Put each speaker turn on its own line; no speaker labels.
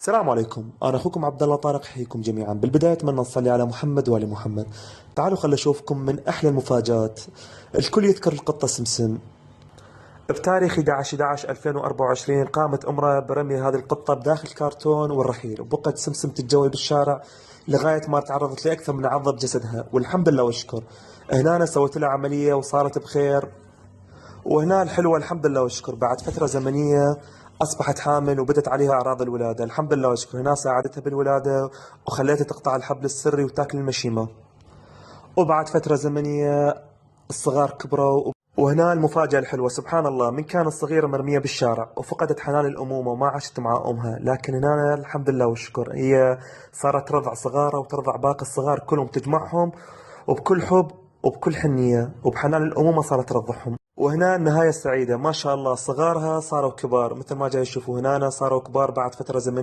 السلام عليكم، أنا أخوكم عبد الله طارق، حييكم جميعا. بالبداية أتمنى نصلي على محمد وآل محمد. تعالوا خل أشوفكم من أحلى المفاجآت. الكل يذكر القطة سمسم. بتاريخ 11/11/2024 قامت امرأة برمي هذه القطة بداخل كرتون والرحيل، وبقت سمسم تتجول بالشارع لغاية ما تعرضت لأكثر من عضة بجسدها، والحمد لله والشكر. هنا أنا سويت لها عملية وصارت بخير. وهنا الحلوة الحمد لله والشكر بعد فترة زمنية أصبحت حامل وبدت عليها أعراض الولادة، الحمد لله والشكر. هنا ساعدتها بالولادة وخليتها تقطع الحبل السري وتاكل المشيمة. وبعد فترة زمنية الصغار كبروا. وهنا المفاجأة الحلوة، سبحان الله، من كان الصغيرة مرمية بالشارع وفقدت حنان الأمومة وما عاشت مع أمها، لكن هنا الحمد لله والشكر هي صارت ترضع صغارها وترضع باقي الصغار كلهم، تجمعهم وبكل حب وبكل حنية وبحنان الأمومة صارت ترضعهم. وهنا النهاية السعيدة، ما شاء الله صغارها صاروا كبار مثل ما جاي تشوفوا، هنا صاروا كبار بعد فترة زمنية.